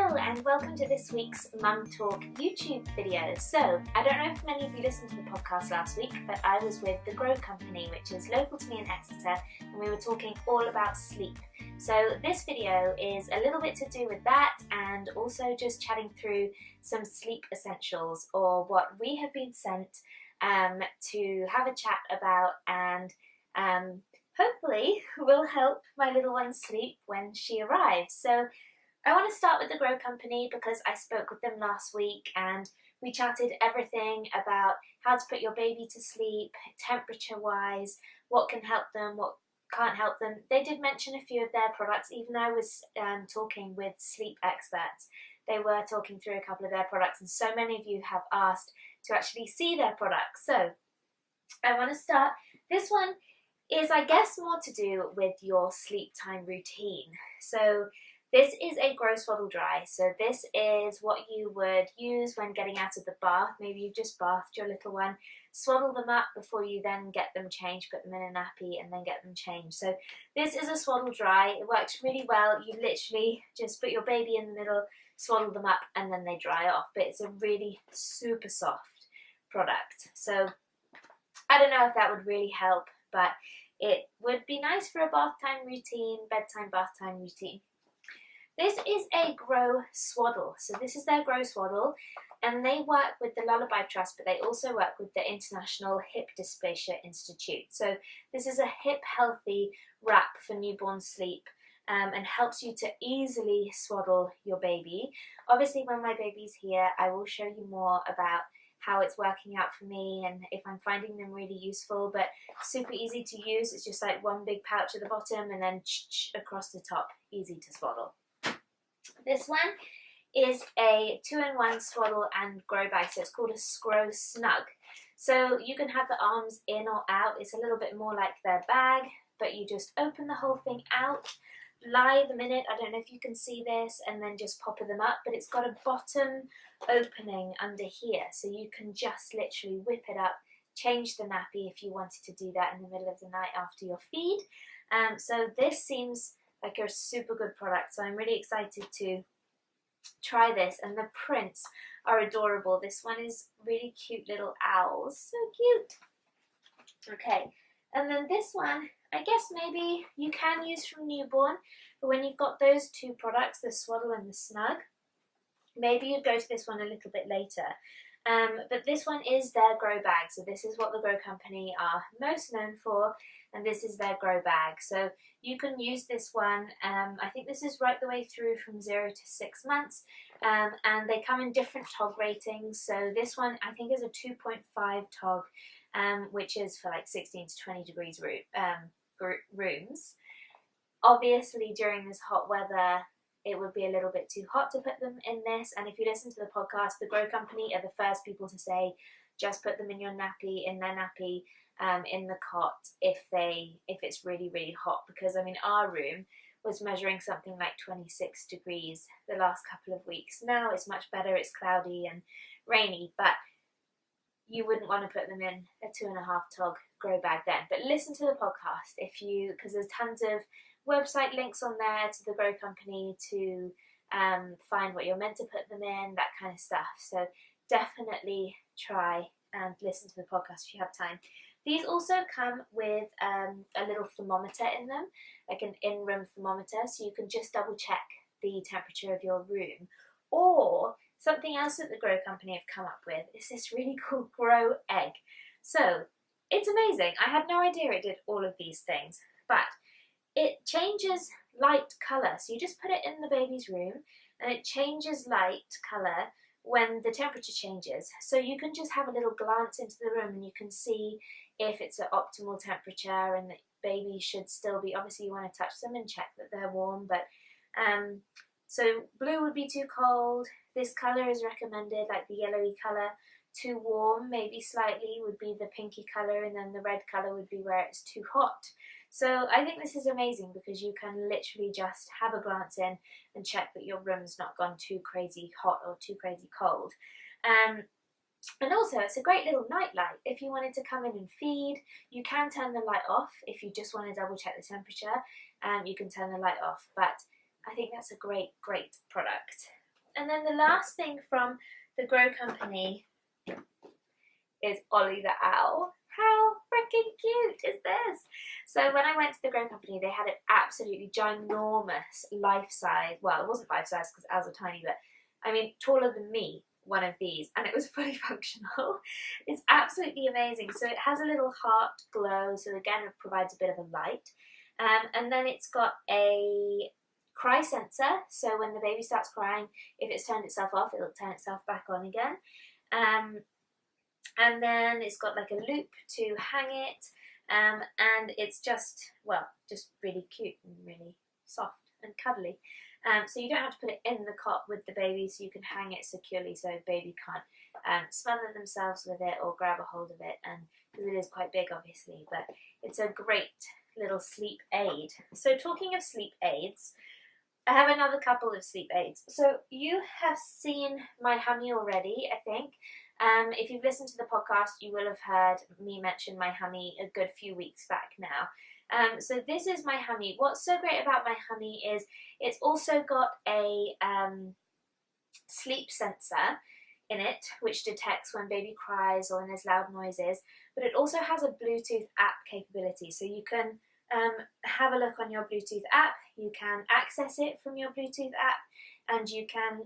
Hello and welcome to this week's Mum Talk YouTube video. So, I don't know if many of you listened to the podcast last week, but I was with the Grow Company, which is local to me in Exeter, and we were talking all about sleep. So this video is a little bit to do with that and also just chatting through some sleep essentials, or what we have been sent to have a chat about, and hopefully will help my little one sleep when she arrives. So I want to start with the Grow Company because I spoke with them last week and we chatted everything about how to put your baby to sleep, temperature wise, what can help them, what can't help them. They did mention a few of their products, even though I was talking with sleep experts. They were talking through a couple of their products, and so many of you have asked to actually see their products. So I want to start. This one is, I guess, more to do with your sleep time routine. So this is a Grow Swaddle Dry. So this is what you would use when getting out of the bath. Maybe you've just bathed your little one. Swaddle them up before you then get them changed, put them in a nappy and then get them changed. So this is a Swaddle Dry. It works really well. You literally just put your baby in the middle, swaddle them up, and then they dry off. But it's a really super soft product. So I don't know if that would really help, but it would be nice for a bath time routine, bedtime bath time routine. This is a Grow Swaddle. So this is their Grow Swaddle, and they work with the Lullaby Trust, but they also work with the International Hip Dysplasia Institute. So this is a hip healthy wrap for newborn sleep, and helps you to easily swaddle your baby. Obviously, when my baby's here, I will show you more about how it's working out for me and if I'm finding them really useful, but super easy to use. It's just like one big pouch at the bottom and then across the top, easy to swaddle. This one is a 2-in-1 swaddle and grow bag, so it's called a Grow Snug. So you can have the arms in or out. It's a little bit more like their bag, but you just open the whole thing out, lie them in it. I don't know if you can see this, and then just pop them up, but it's got a bottom opening under here, so you can just literally whip it up, change the nappy if you wanted to do that in the middle of the night after your feed. So this seems like a super good product, so I'm really excited to try this, and the prints are adorable. This one is really cute little owls, so cute. Okay, and then this one, I guess maybe you can use from newborn, but when you've got those two products, the Swaddle and the Snug, maybe you'd go to this one a little bit later. But this one is their grow bag, so this is what the Grow Company are most known for, and this is their grow bag. So you can use this one, I think this is right the way through from 0 to 6 months, and they come in different TOG ratings. So this one I think is a 2.5 TOG, which is for like 16 to 20 degrees rooms. Obviously during this hot weather it would be a little bit too hot to put them in this, and if you listen to the podcast, the Grow Company are the first people to say just put them in your nappy, in their nappy, in the cot if it's really, really hot, because I mean our room was measuring something like 26 degrees the last couple of weeks. Now it's much better, it's cloudy and rainy, but you wouldn't want to put them in a 2.5 TOG grow bag then. But listen to the podcast because there's tons of website links on there to the Grow Company to find what you're meant to put them in, that kind of stuff. So definitely try and listen to the podcast if you have time. These also come with a little thermometer in them, like an in-room thermometer, so you can just double check the temperature of your room. Or something else that the Grow Company have come up with is this really cool Grow Egg. So it's amazing. I had no idea it did all of these things, but it changes light colour. So you just put it in the baby's room and it changes light colour when the temperature changes. So you can just have a little glance into the room and you can see if it's at optimal temperature, and the baby should still be, obviously you want to touch them and check that they're warm, but so blue would be too cold, this colour is recommended, like the yellowy colour. Too warm, maybe slightly, would be the pinky colour, and then the red colour would be where it's too hot. So I think this is amazing because you can literally just have a glance in and check that your room's not gone too crazy hot or too crazy cold. And also it's a great little night light. If you wanted to come in and feed, you can turn the light off. If you just want to double check the temperature, you can turn the light off. But I think that's a great product. And then the last thing from the Grow Company is Ollie the Owl. How freaking cute is this? So when I went to the Grow Company, they had an absolutely ginormous life-size, well, it wasn't life-size because owls are tiny, but I mean taller than me, one of these, and it was fully functional. It's absolutely amazing. So it has a little heart glow, so again it provides a bit of a light. And then it's got a cry sensor, so when the baby starts crying, if it's turned itself off, it'll turn itself back on again. And then it's got like a loop to hang it, and it's just, well, just really cute and really soft and cuddly. So you don't have to put it in the cot with the baby, so you can hang it securely so baby can't smother themselves with it or grab a hold of it, and because it is quite big obviously, but it's a great little sleep aid. So talking of sleep aids, I have another couple of sleep aids. So you have seen my Hummy already, I think. If you've listened to the podcast, you will have heard me mention my Hummy a good few weeks back now. So this is my Hummy. What's so great about my Hummy is it's also got a sleep sensor in it, which detects when baby cries or when there's loud noises, but it also has a Bluetooth app capability. So you can have a look on your Bluetooth app, you can access it from your Bluetooth app, and you can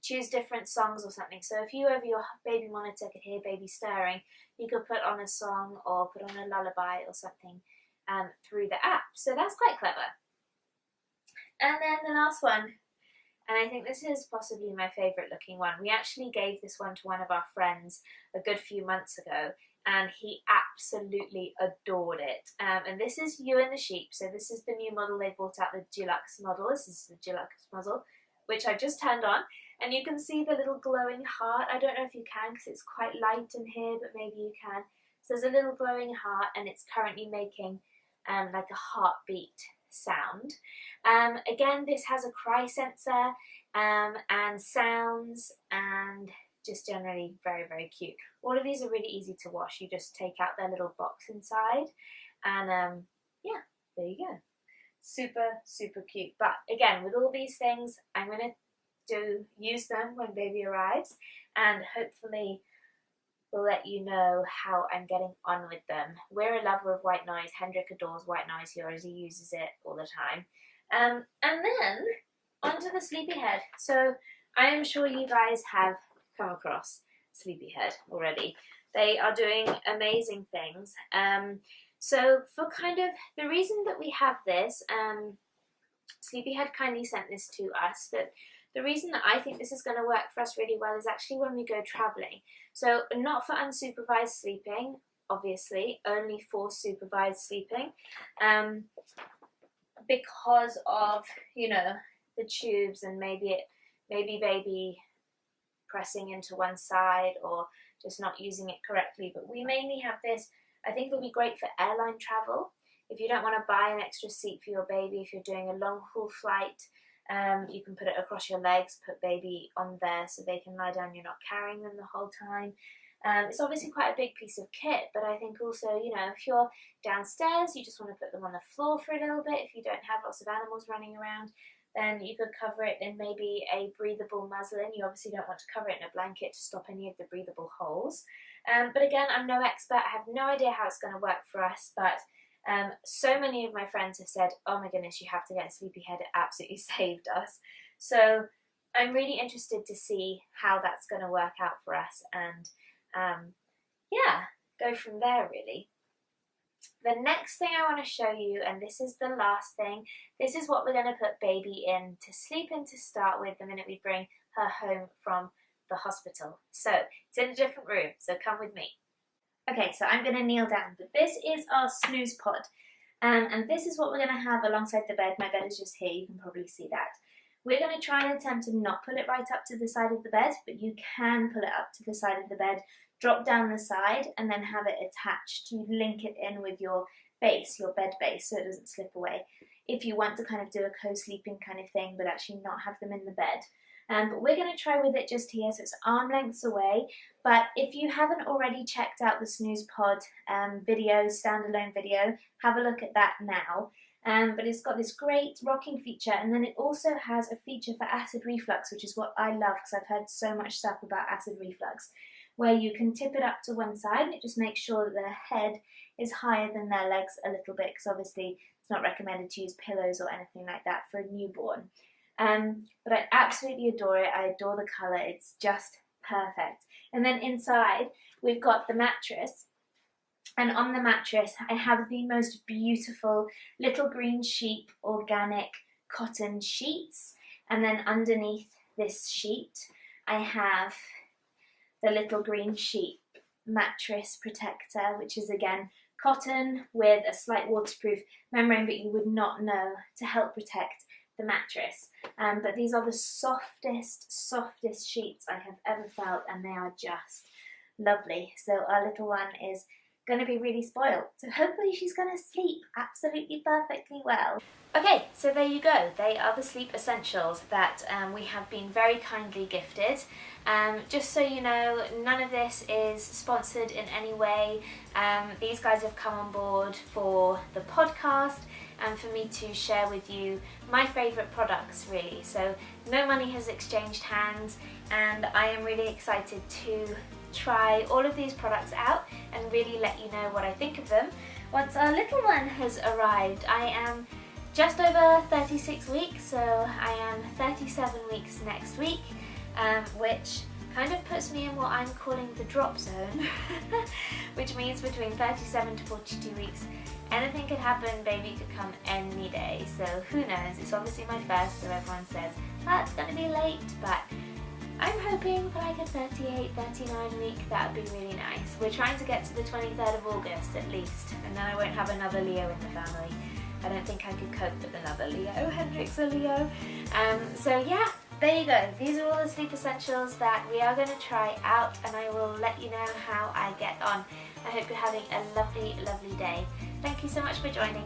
choose different songs or something. So if you over your baby monitor could hear baby stirring, you could put on a song or put on a lullaby or something through the app. So that's quite clever. And then the last one, and I think this is possibly my favourite looking one. We actually gave this one to one of our friends a good few months ago, and he absolutely adored it. And this is You and the Sheep. So this is the new model they brought out, the deluxe model. This is the deluxe model, which I just turned on. And you can see the little glowing heart. I don't know if you can because it's quite light in here, but maybe you can. So there's a little glowing heart, and it's currently making like a heartbeat sound. Again, this has a cry sensor and sounds, and just generally very, very cute. All of these are really easy to wash. You just take out their little box inside, and yeah, there you go. Super, super cute. But again, with all these things, I'm going to use them when baby arrives, and hopefully will let you know how I'm getting on with them. We're a lover of white noise. Hendrik adores white noise. He already uses it all the time. And then onto the Sleepyhead. So I am sure you guys have come across Sleepyhead already. They are doing amazing things. So for kind of the reason that we have this, Sleepyhead kindly sent this to us, that the reason that I think this is going to work for us really well is actually when we go travelling. So not for unsupervised sleeping, obviously, only for supervised sleeping, because of, you know, the tubes and maybe baby pressing into one side or just not using it correctly. But we mainly have this. I think it'll be great for airline travel. If you don't want to buy an extra seat for your baby, if you're doing a long haul flight, you can put it across your legs, put baby on there so they can lie down, you're not carrying them the whole time. It's obviously quite a big piece of kit, but I think also, you know, if you're downstairs, you just want to put them on the floor for a little bit. If you don't have lots of animals running around, then you could cover it in maybe a breathable muslin. You obviously don't want to cover it in a blanket to stop any of the breathable holes. But again, I'm no expert. I have no idea how it's going to work for us, but so many of my friends have said, oh my goodness, you have to get a Sleepyhead, it absolutely saved us. So I'm really interested to see how that's going to work out for us, and yeah, go from there really. The next thing I want to show you, and this is the last thing, this is what we're going to put baby in to sleep in to start with the minute we bring her home from the hospital. So it's in a different room, so come with me. Okay, so I'm going to kneel down, but this is our Snooze Pod, and this is what we're going to have alongside the bed. My bed is just here, you can probably see that. We're going to try and attempt to not pull it right up to the side of the bed, but you can pull it up to the side of the bed, drop down the side, and then have it attached to link it in with your base, your bed base, so it doesn't slip away. If you want to kind of do a co-sleeping kind of thing, but actually not have them in the bed. but we're going to try with it just here, so it's arm lengths away. But if you haven't already checked out the Snooze Pod video, standalone video, have a look at that now. But it's got this great rocking feature, and then it also has a feature for acid reflux, which is what I love because I've heard so much stuff about acid reflux, where you can tip it up to one side and it just makes sure that their head is higher than their legs a little bit, because obviously it's not recommended to use pillows or anything like that for a newborn. But I absolutely adore it. I adore the colour. It's just perfect. And then inside we've got the mattress, and on the mattress I have the most beautiful little green sheep organic cotton sheets, and then underneath this sheet I have the little green sheep mattress protector, which is again cotton with a slight waterproof membrane, but you would not know, to help protect the mattress. But these are the softest sheets I have ever felt, and they are just lovely. So our little one is going to be really spoiled, so hopefully she's going to sleep absolutely perfectly well. Okay, so there you go. They are the sleep essentials that we have been very kindly gifted. Just so you know, none of this is sponsored in any way. These guys have come on board for the podcast and for me to share with you my favourite products, really. So no money has exchanged hands, and I am really excited to try all of these products out and really let you know what I think of them once our little one has arrived. I am just over 36 weeks, so I am 37 weeks next week, which kind of puts me in what I'm calling the drop zone, which means between 37 to 42 weeks, anything could happen, baby could come any day, so who knows. It's obviously my first, so everyone says, oh, it's going to be late, but I'm hoping for like a 38, 39 week. That would be really nice. We're trying to get to the 23rd of August at least, and then I won't have another Leo in the family. I don't think I could cope with another Leo. Hendrix a Leo. So yeah, there you go. These are all the sleep essentials that we are going to try out, and I will let you know how I get on. I hope you're having a lovely, lovely day. Thank you so much for joining.